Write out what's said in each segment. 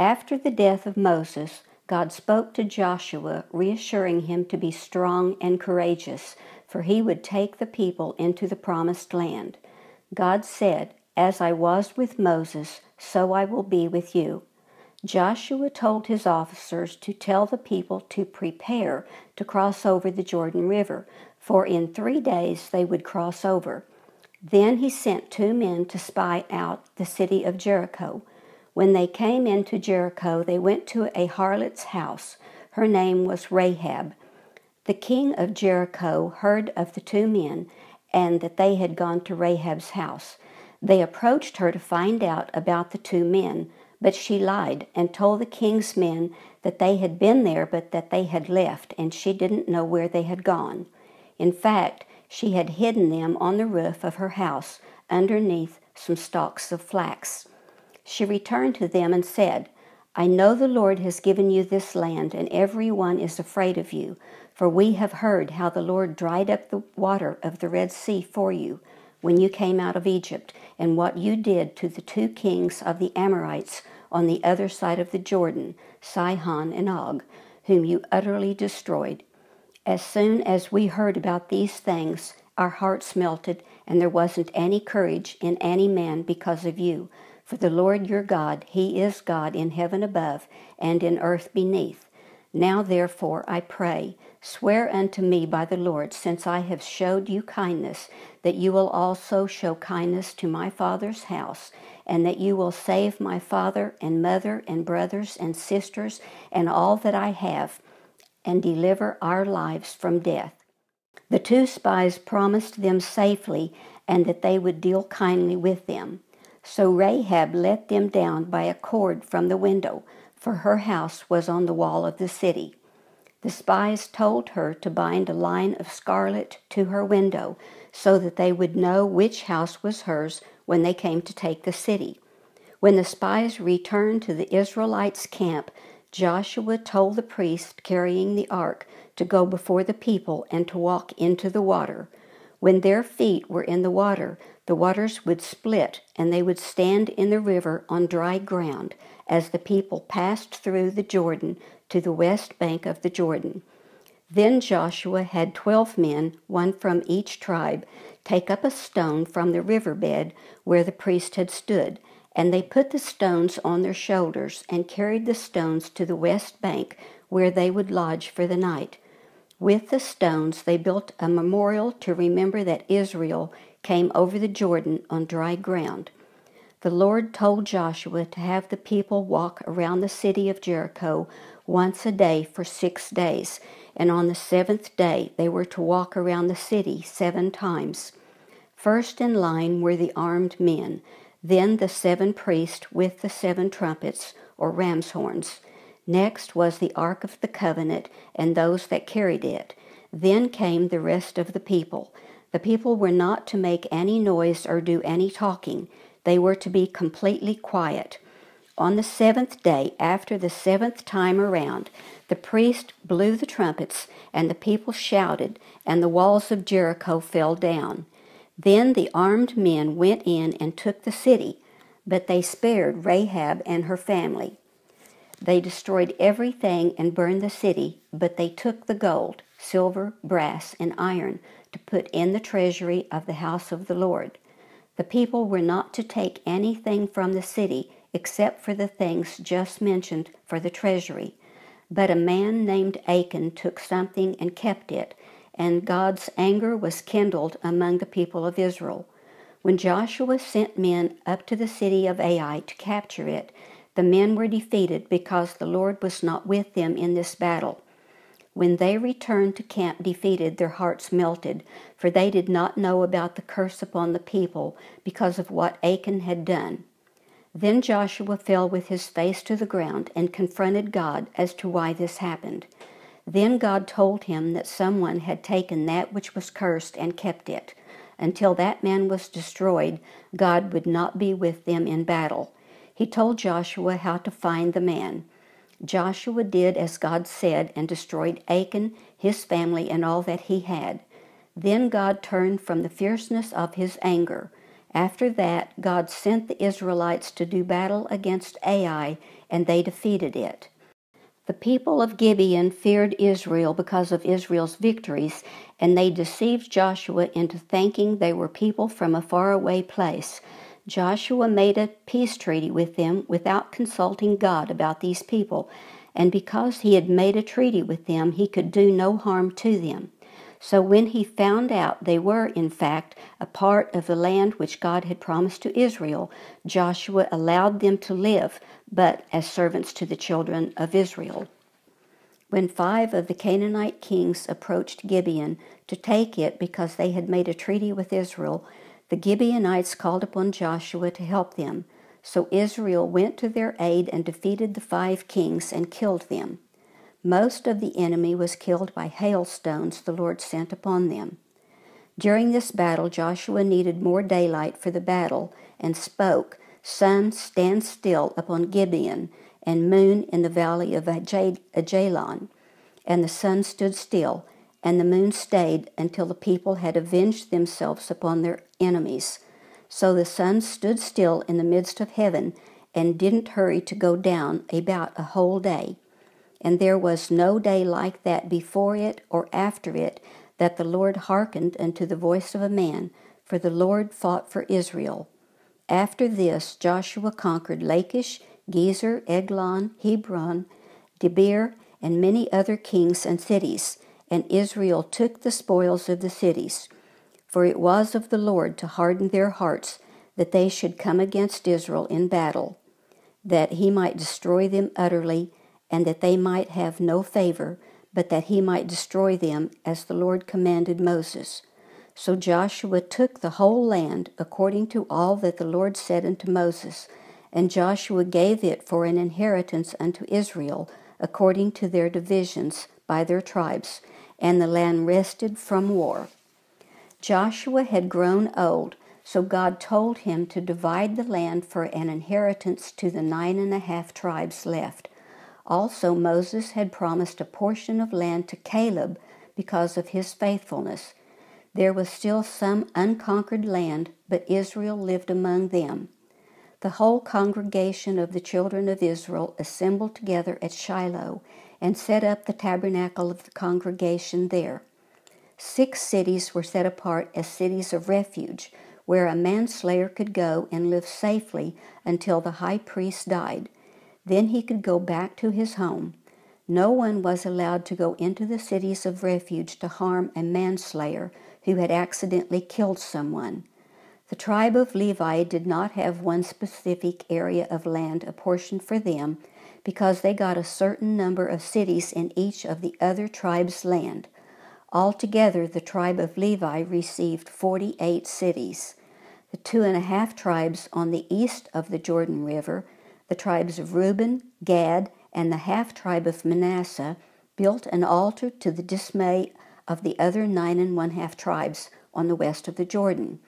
After the death of Moses, God spoke to Joshua, reassuring him to be strong and courageous, for he would take the people into the promised land. God said, "As I was with Moses, so I will be with you." Joshua told his officers to tell the people to prepare to cross over the Jordan River, for in 3 days they would cross over. Then he sent 2 men to spy out the city of Jericho. When they came into Jericho, they went to a harlot's house. Her name was Rahab. The king of Jericho heard of the 2 men and that they had gone to Rahab's house. They approached her to find out about the 2 men, but she lied and told the king's men that they had been there but that they had left, and she didn't know where they had gone. In fact, she had hidden them on the roof of her house underneath some stalks of flax. She returned to them and said, "I know the Lord has given you this land, and everyone is afraid of you, for we have heard how the Lord dried up the water of the Red Sea for you when you came out of Egypt, and what you did to the 2 kings of the Amorites on the other side of the Jordan, Sihon and Og, whom you utterly destroyed. As soon as we heard about these things, our hearts melted, and there wasn't any courage in any man because of you. For the Lord your God, He is God in heaven above and in earth beneath. Now therefore I pray, swear unto me by the Lord, since I have showed you kindness, that you will also show kindness to my father's house, and that you will save my father and mother and brothers and sisters and all that I have, and deliver our lives from death." The 2 spies promised them safely and that they would deal kindly with them. So Rahab let them down by a cord from the window, for her house was on the wall of the city. The spies told her to bind a line of scarlet to her window, so that they would know which house was hers when they came to take the city. When the spies returned to the Israelites' camp, Joshua told the priest carrying the ark to go before the people and to walk into the water. When their feet were in the waters would split, and they would stand in the river on dry ground as the people passed through the Jordan to the west bank of the Jordan. Then Joshua had 12 men, 1 from each tribe, take up a stone from the riverbed where the priest had stood, and they put the stones on their shoulders and carried the stones to the west bank where they would lodge for the night. With the stones they built a memorial to remember that Israel came over the Jordan on dry ground. The Lord told Joshua to have the people walk around the city of Jericho once a day for 6 days, and on the 7th day they were to walk around the city 7 times. First in line were the armed men, then the 7 priests with the 7 trumpets or ram's horns. Next was the Ark of the Covenant and those that carried it. Then came the rest of the people. The people were not to make any noise or do any talking. They were to be completely quiet. On the 7th day, after the 7th time around, the priest blew the trumpets, and the people shouted, and the walls of Jericho fell down. Then the armed men went in and took the city, but they spared Rahab and her family. They destroyed everything and burned the city, but they took the gold, silver, brass, and iron to put in the treasury of the house of the Lord. The people were not to take anything from the city except for the things just mentioned for the treasury. But a man named Achan took something and kept it, and God's anger was kindled among the people of Israel. When Joshua sent men up to the city of Ai to capture it, the men were defeated because the Lord was not with them in this battle. When they returned to camp defeated, their hearts melted, for they did not know about the curse upon the people because of what Achan had done. Then Joshua fell with his face to the ground and confronted God as to why this happened. Then God told him that someone had taken that which was cursed and kept it. Until that man was destroyed, God would not be with them in battle. He told Joshua how to find the man. Joshua did as God said and destroyed Achan, his family, and all that he had. Then God turned from the fierceness of his anger, After that, God sent the Israelites to do battle against Ai, and they defeated it. The people of Gibeon feared Israel because of Israel's victories, and they deceived Joshua into thinking they were people from a faraway place. Joshua made a peace treaty with them without consulting God about these people, and because he had made a treaty with them, he could do no harm to them. So when he found out they were, in fact, a part of the land which God had promised to Israel, Joshua allowed them to live, but as servants to the children of Israel. When 5 of the Canaanite kings approached Gibeon to take it because they had made a treaty with Israel, the Gibeonites called upon Joshua to help them. So Israel went to their aid and defeated the 5 kings and killed them. Most of the enemy was killed by hailstones the Lord sent upon them. During this battle, Joshua needed more daylight for the battle and spoke, "Sun, stand still upon Gibeon, and moon in the valley of Ajalon." And the sun stood still, and the moon stayed until the people had avenged themselves upon their enemies. So the sun stood still in the midst of heaven and didn't hurry to go down about a whole day. And there was no day like that before it or after it that the Lord hearkened unto the voice of a man, for the Lord fought for Israel. After this Joshua conquered Lachish, Gezer, Eglon, Hebron, Debir, and many other kings and cities, and Israel took the spoils of the cities. For it was of the Lord to harden their hearts, that they should come against Israel in battle, that he might destroy them utterly, and that they might have no favor, but that he might destroy them, as the Lord commanded Moses. So Joshua took the whole land, according to all that the Lord said unto Moses, and Joshua gave it for an inheritance unto Israel, according to their divisions by their tribes, and the land rested from war. Joshua had grown old, so God told him to divide the land for an inheritance to the 9.5 tribes left. Also Moses had promised a portion of land to Caleb because of his faithfulness. There was still some unconquered land, but Israel lived among them. The whole congregation of the children of Israel assembled together at Shiloh and set up the tabernacle of the congregation there. 6 cities were set apart as cities of refuge, where a manslayer could go and live safely until the high priest died. Then he could go back to his home. No one was allowed to go into the cities of refuge to harm a manslayer who had accidentally killed someone. The tribe of Levi did not have one specific area of land apportioned for them, because they got a certain number of cities in each of the other tribes' land. Altogether, the tribe of Levi received 48 cities. The 2.5 tribes on the east of the Jordan River, the tribes of Reuben, Gad, and the half-tribe of Manasseh, built an altar to the dismay of the other 9.5 tribes on the west of the Jordan.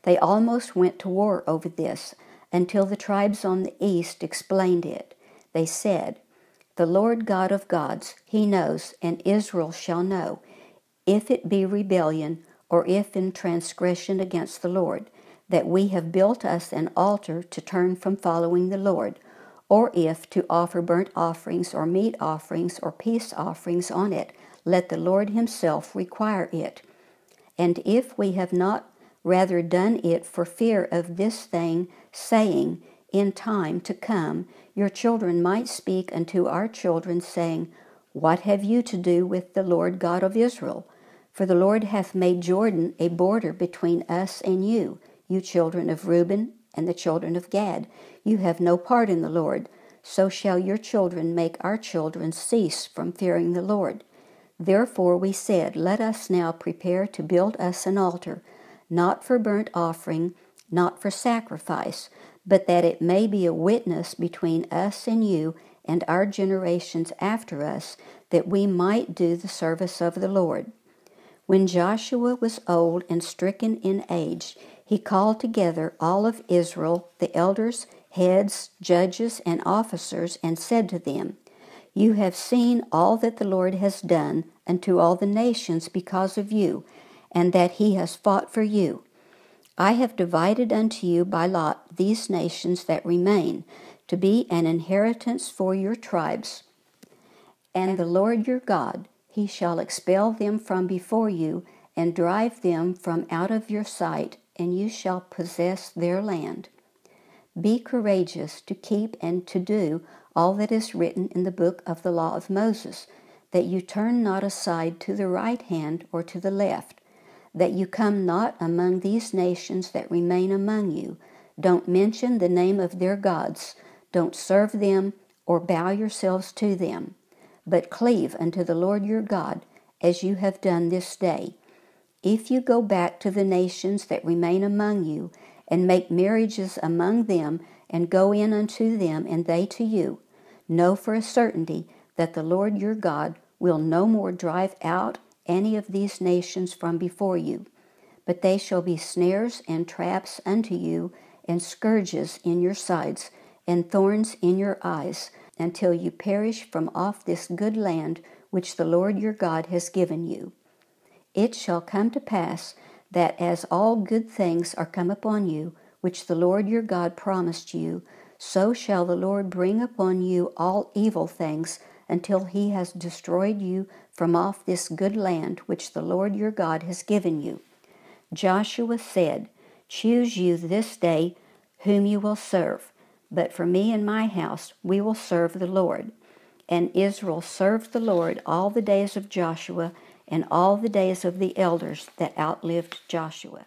They almost went to war over this, until the tribes on the east explained it. They said, "The Lord God of gods, he knows, and Israel shall know, if it be rebellion, or if in transgression against the Lord, that we have built us an altar to turn from following the Lord, or if to offer burnt offerings or meat offerings or peace offerings on it, let the Lord himself require it. And if we have not rather done it for fear of this thing, saying, in time to come, your children might speak unto our children, saying, What have you to do with the Lord God of Israel? For the Lord hath made Jordan a border between us and you children of Reuben and the children of Gad. You have no part in the Lord. So shall your children make our children cease from fearing the Lord. Therefore we said, Let us now prepare to build us an altar, not for burnt offering, not for sacrifice, but that it may be a witness between us and you and our generations after us, that we might do the service of the Lord. When Joshua was old and stricken in age, he called together all of Israel, the elders, heads, judges, and officers, and said to them, You have seen all that the Lord has done unto all the nations because of you, and that he has fought for you. I have divided unto you by lot these nations that remain, to be an inheritance for your tribes. And the Lord your God, he shall expel them from before you, and drive them from out of your sight, and you shall possess their land. Be courageous to keep and to do all that is written in the book of the law of Moses, that you turn not aside to the right hand or to the left, that you come not among these nations that remain among you. Don't mention the name of their gods. Don't serve them or bow yourselves to them, but cleave unto the Lord your God, as you have done this day. If you go back to the nations that remain among you, and make marriages among them, and go in unto them, and they to you, know for a certainty that the Lord your God will no more drive out any of these nations from before you, but they shall be snares and traps unto you, and scourges in your sides, and thorns in your eyes, until you perish from off this good land which the Lord your God has given you. It shall come to pass that as all good things are come upon you, which the Lord your God promised you, so shall the Lord bring upon you all evil things, until he has destroyed you from off this good land which the Lord your God has given you. Joshua said, Choose you this day whom you will serve, but for me and my house we will serve the Lord. And Israel served the Lord all the days of Joshua, and all the days of the elders that outlived Joshua.